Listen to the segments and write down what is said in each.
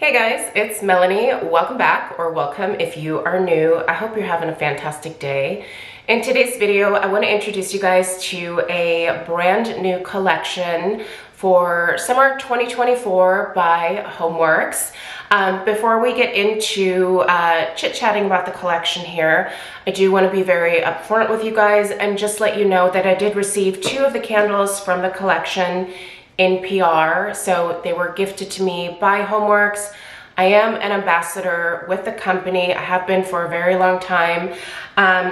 Hey guys, it's Melanie. Welcome back, or welcome if you are new. I hope you're having a fantastic day. In today's video, I want to introduce you guys to a brand new collection for summer 2024 by HomeWorx. Before we get into chit-chatting about the collection here, I do want to be very upfront with you guys and just let you know that I did receive 2 of the candles from the collection in PR, so they were gifted to me by HomeWorx. I am an ambassador with the company. I have been for a very long time.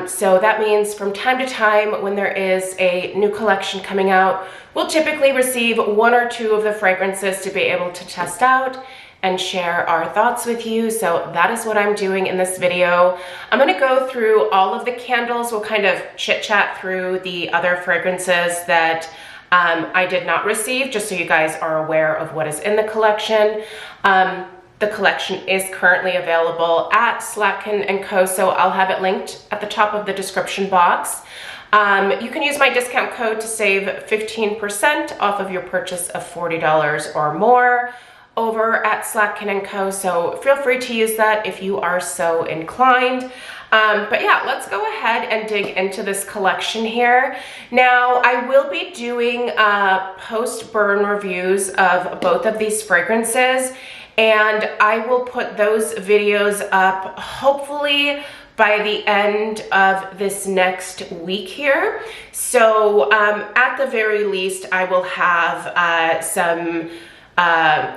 So that means from time to time when there is a new collection coming out, we'll typically receive 1 or 2 of the fragrances to be able to test out and share our thoughts with you. So that is what I'm doing in this video. I'm gonna go through all of the candles. We'll kind of chit chat through the other fragrances that I did not receive, just so you guys are aware of what is in the collection. The collection is currently available at Slatkin & Co, so I'll have it linked at the top of the description box. You can use my discount code to save 15% off of your purchase of $40 or more over at Slatkin & Co, so feel free to use that if you are so inclined. But yeah, let's go ahead and dig into this collection here. Now, I will be doing post-burn reviews of both of these fragrances, and I will put those videos up hopefully by the end of this next week here. So at the very least, I will have some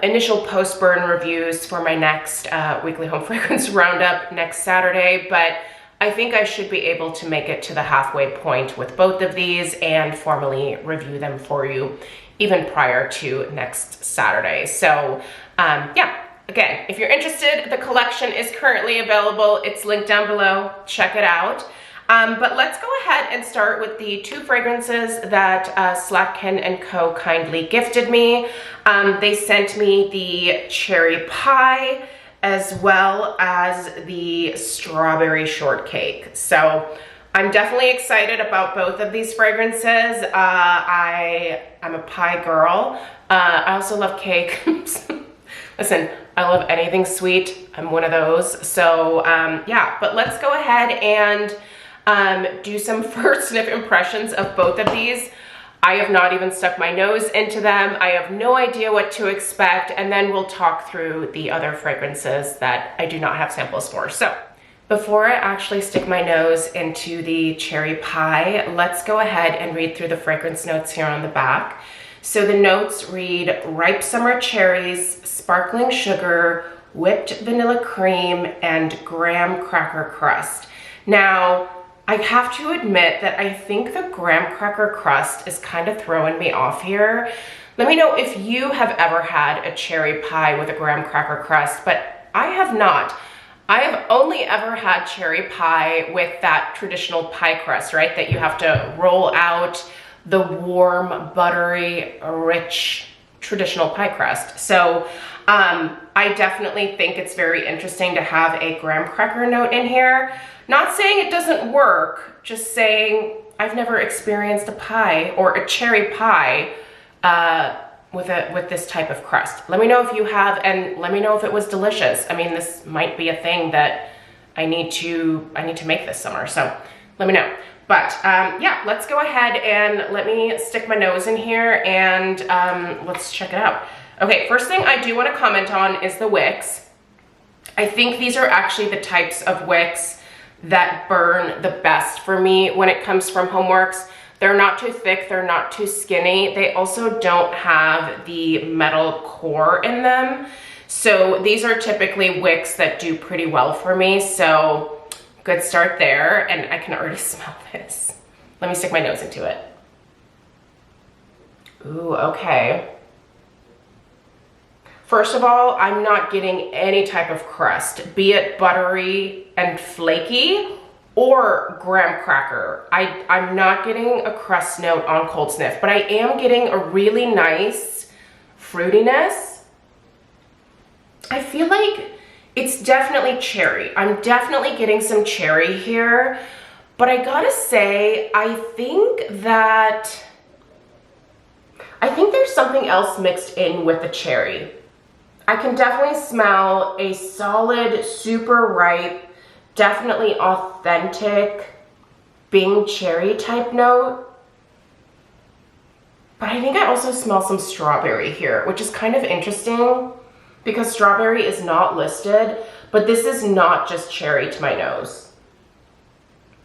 initial post-burn reviews for my next weekly home fragrance roundup next Saturday, but I think I should be able to make it to the halfway point with both of these and formally review them for you even prior to next Saturday. So yeah, again, if you're interested, the collection is currently available. It's linked down below. Check it out. But let's go ahead and start with the 2 fragrances that Slatkin & Co kindly gifted me. They sent me the cherry pie as well as the strawberry shortcake. So I'm definitely excited about both of these fragrances. I'm a pie girl. I also love cake. Listen, I love anything sweet. I'm one of those. So yeah, but let's go ahead and do some first sniff impressions of both of these. I have not even stuck my nose into them. I have no idea what to expect, and then we'll talk through the other fragrances that I do not have samples for. So before I actually stick my nose into the cherry pie, let's go ahead and read through the fragrance notes here on the back. So the notes read ripe summer cherries, sparkling sugar, whipped vanilla cream, and graham cracker crust. Now, I have to admit that I think the graham cracker crust is kind of throwing me off here. Let me know if you have ever had a cherry pie with a graham cracker crust, but I have not. I have only ever had cherry pie with that traditional pie crust, right? That you have to roll out the warm, buttery, rich, traditional pie crust. So I definitely think it's very interesting to have a graham cracker note in here. Not saying it doesn't work, just saying I've never experienced a pie or a cherry pie with this type of crust. Let me know if you have, and let me know if it was delicious. I mean, this might be a thing that I need to make this summer, so let me know. But yeah, let's go ahead and let me stick my nose in here and let's check it out. Okay, first thing I do want to comment on is the wicks. I think these are actually the types of wicks that burn the best for me when it comes from HomeWorx. They're not too thick, they're not too skinny. They also don't have the metal core in them. So these are typically wicks that do pretty well for me. So good start there, and I can already smell this. Let me stick my nose into it. Ooh, okay. First of all, I'm not getting any type of crust, be it buttery and flaky or graham cracker. I'm not getting a crust note on cold sniff, but I am getting a really nice fruitiness. I feel like it's definitely cherry. I'm definitely getting some cherry here, but I gotta say, I think there's something else mixed in with the cherry. I can definitely smell a solid, super ripe, definitely authentic Bing cherry type note. But I think I also smell some strawberry here, which is kind of interesting because strawberry is not listed, but this is not just cherry to my nose.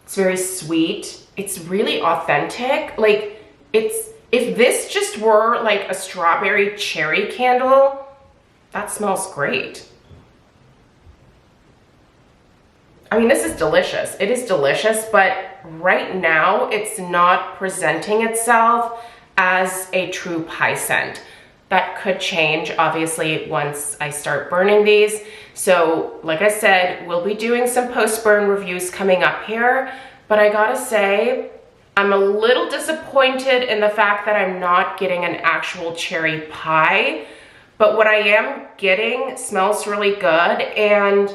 It's very sweet. It's really authentic. Like, if this just were like a strawberry cherry candle, that smells great. I mean, this is delicious. It is delicious, but right now it's not presenting itself as a true pie scent. That could change, obviously, once I start burning these. So, like I said, we'll be doing some post-burn reviews coming up here, but I gotta say, I'm a little disappointed in the fact that I'm not getting an actual cherry pie, but what I am getting smells really good, and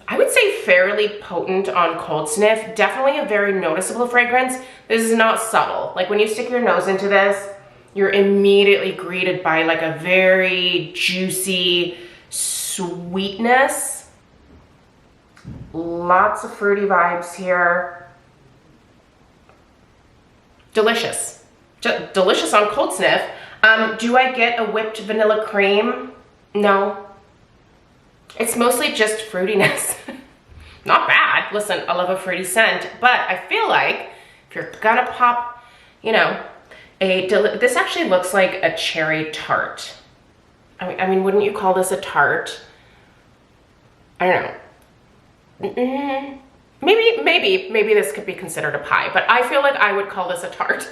I would say fairly potent on cold sniff. Definitely a very noticeable fragrance. This is not subtle. Like when you stick your nose into this, you're immediately greeted by like a very juicy sweetness. Lots of fruity vibes here. Delicious. Delicious on cold sniff. Do I get a whipped vanilla cream? No. It's mostly just fruitiness. Not bad. Listen, I love a fruity scent, but I feel like if you're gonna pop, you know, this actually looks like a cherry tart. I mean, wouldn't you call this a tart? I don't know. Maybe this could be considered a pie, but I feel like I would call this a tart.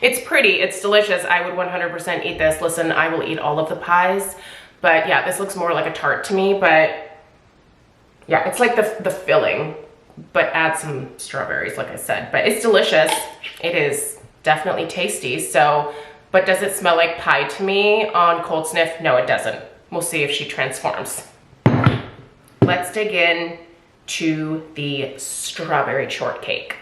It's pretty, it's delicious. I would 100% eat this. Listen, I will eat all of the pies. But yeah, this looks more like a tart to me, but yeah, it's like the filling, but add some strawberries, like I said. But it's delicious. It is definitely tasty. So, but does it smell like pie to me on cold sniff? No, it doesn't. We'll see if she transforms. Let's dig in to the strawberry shortcake.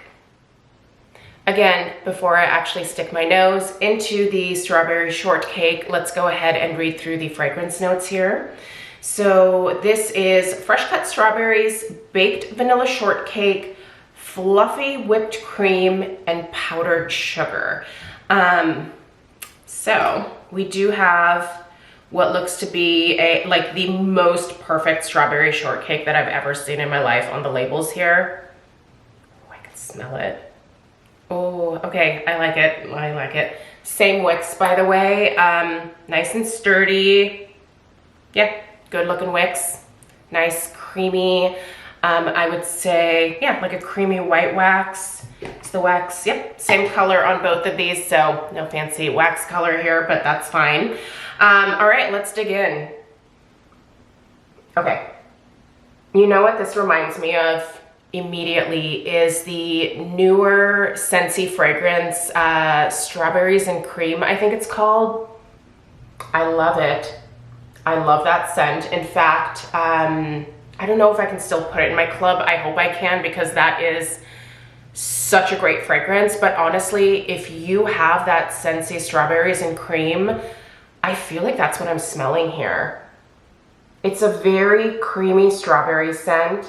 Again, before I actually stick my nose into the strawberry shortcake, let's go ahead and read through the fragrance notes here. So this is fresh cut strawberries, baked vanilla shortcake, fluffy whipped cream, and powdered sugar. So we do have what looks to be like the most perfect strawberry shortcake that I've ever seen in my life on the labels here. Oh, I can smell it. Oh, okay, I like it, I like it. Same wicks, by the way, nice and sturdy. Yeah, good looking wicks. Nice, creamy, I would say, yeah, like a creamy white wax. It's the wax, yep, same color on both of these, so no fancy wax color here, but that's fine. All right, let's dig in. Okay, you know what this reminds me of immediately is the newer Scentsy fragrance, Strawberries and Cream, I think it's called. I love it. I love that scent. In fact, I don't know if I can still put it in my club. I hope I can, because that is such a great fragrance. But honestly, if you have that Scentsy Strawberries and Cream, I feel like that's what I'm smelling here. It's a very creamy strawberry scent.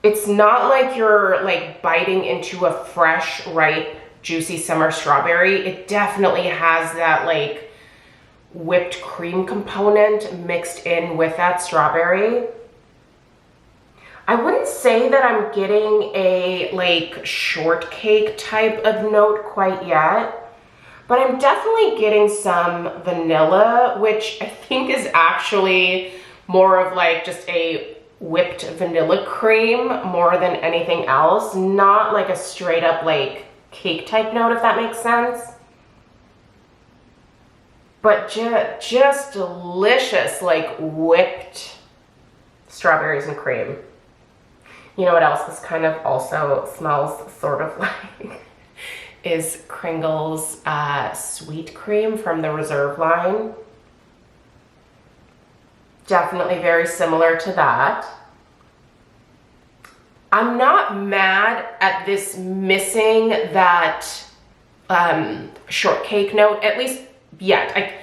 It's not like you're like biting into a fresh, ripe, juicy summer strawberry. It definitely has that like whipped cream component mixed in with that strawberry. I wouldn't say that I'm getting a like shortcake type of note quite yet, but I'm definitely getting some vanilla, which I think is actually more of like just a whipped vanilla cream more than anything else, not like a straight up like cake type note, if that makes sense. But just delicious, like whipped strawberries and cream. You know what else this kind of also smells sort of like is Kringle's sweet cream from the Reserve line. Definitely very similar to that. I'm not mad at this missing that shortcake note, at least yet.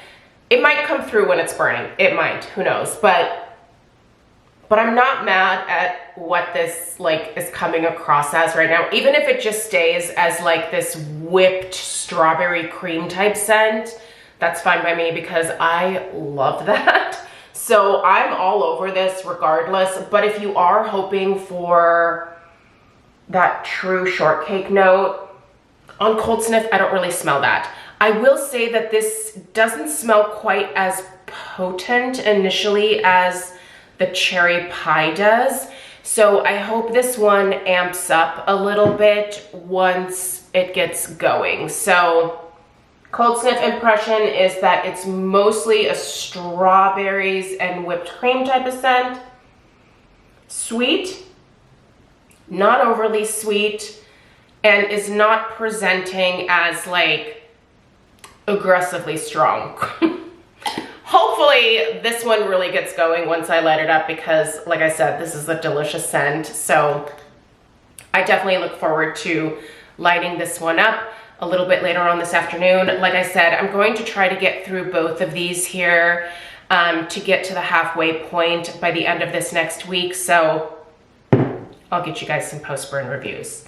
It might come through when it's burning. It might, who knows? But I'm not mad at what this like is coming across as right now. Even if it just stays as like this whipped strawberry cream type scent, that's fine by me because I love that. So I'm all over this regardless. But if you are hoping for that true shortcake note, on cold sniff, I don't really smell that. I will say that this doesn't smell quite as potent initially as the cherry pie does. So I hope this one amps up a little bit once it gets going. So cold sniff impression is that it's mostly a strawberries and whipped cream type of scent. Sweet, not overly sweet, and is not presenting as like aggressively strong. Hopefully this one really gets going once I light it up because, like I said, this is a delicious scent. So I definitely look forward to lighting this one up a little bit later on this afternoon. Like I said, I'm going to try to get through both of these here to get to the halfway point by the end of this next week. So I'll get you guys some post-burn reviews.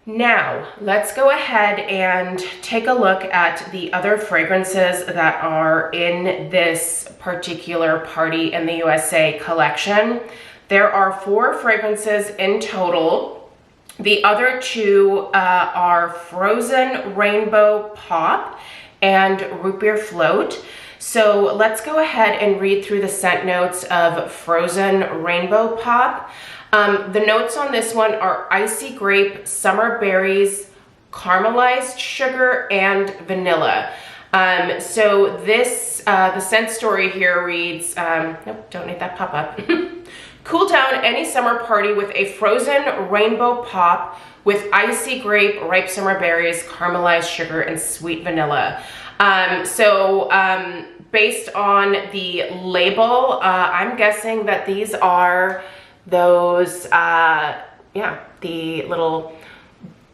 Now, let's go ahead and take a look at the other fragrances that are in this particular Party in the USA collection. There are 4 fragrances in total. The other 2 are Frozen Rainbow Pop and Root Beer Float. So let's go ahead and read through the scent notes of Frozen Rainbow Pop. The notes on this one are icy grape, summer berries, caramelized sugar, and vanilla. So this, the scent story here reads, nope, don't need that pop-up. Cool down any summer party with a frozen rainbow pop with icy grape, ripe summer berries, caramelized sugar, and sweet vanilla. Based on the label, I'm guessing that these are those, the little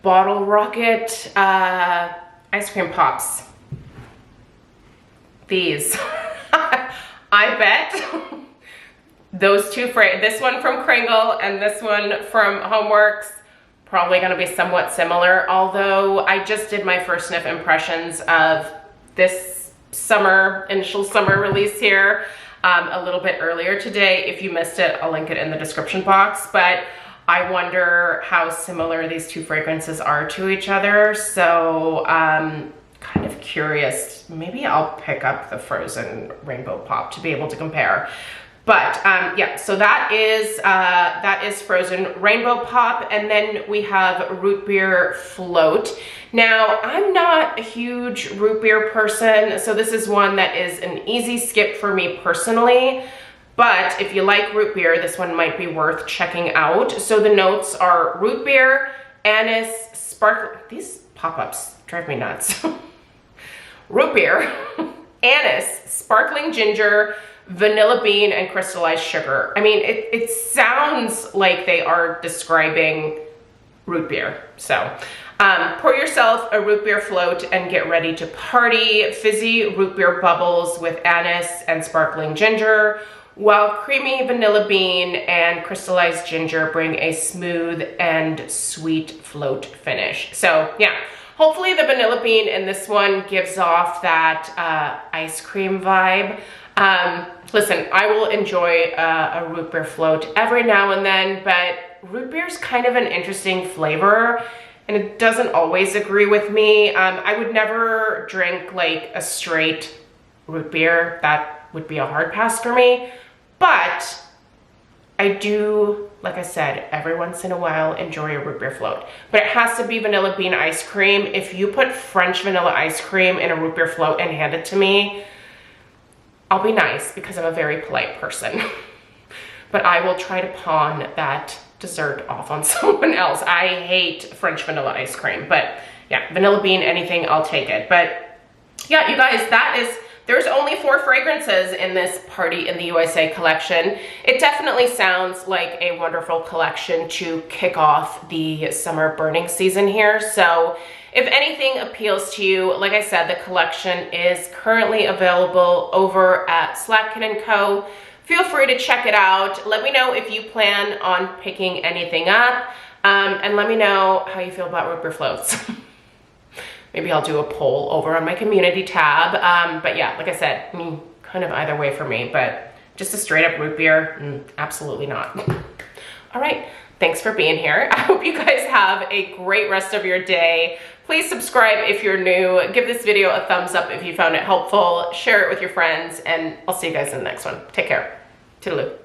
bottle rocket ice cream pops. These. I bet those two, this one from Kringle and this one from HomeWorx, probably going to be somewhat similar, although I just did my first sniff impressions of this initial summer release here a little bit earlier today. If you missed it, I'll link it in the description box, but I wonder how similar these two fragrances are to each other. So kind of curious. Maybe I'll pick up the Frozen Rainbow Pop to be able to compare. But yeah, so that is Frozen Rainbow Pop, and then we have Root Beer Float. Now, I'm not a huge root beer person, so this is one that is an easy skip for me personally. But if you like root beer, this one might be worth checking out. So the notes are root beer, anise, sparkling. These pop-ups drive me nuts. Root beer, anise, sparkling ginger, vanilla bean, and crystallized sugar. I mean, it sounds like they are describing root beer. So pour yourself a root beer float and get ready to party. Fizzy root beer bubbles with anise and sparkling ginger, while creamy vanilla bean and crystallized ginger bring a smooth and sweet float finish. So yeah, hopefully the vanilla bean in this one gives off that ice cream vibe. Listen, I will enjoy a root beer float every now and then, but root beer is kind of an interesting flavor and it doesn't always agree with me. I would never drink like a straight root beer. That would be a hard pass for me, but I do, like I said, every once in a while enjoy a root beer float, but it has to be vanilla bean ice cream. If you put French vanilla ice cream in a root beer float and hand it to me, I'll be nice because I'm a very polite person, but I will try to pawn that dessert off on someone else. I hate French vanilla ice cream, but yeah, vanilla bean, anything, I'll take it. But yeah, you guys, there's only 4 fragrances in this Party in the USA collection. It definitely sounds like a wonderful collection to kick off the summer burning season here. So if anything appeals to you, like I said, the collection is currently available over at Slatkin & Co. Feel free to check it out. Let me know if you plan on picking anything up, and let me know how you feel about root beer floats. Maybe I'll do a poll over on my community tab. But yeah, like I said, I mean, kind of either way for me, but just a straight up root beer, absolutely not. All right, thanks for being here. I hope you guys have a great rest of your day. Please subscribe if you're new. Give this video a thumbs up if you found it helpful. Share it with your friends, and I'll see you guys in the next one. Take care. Toodaloo.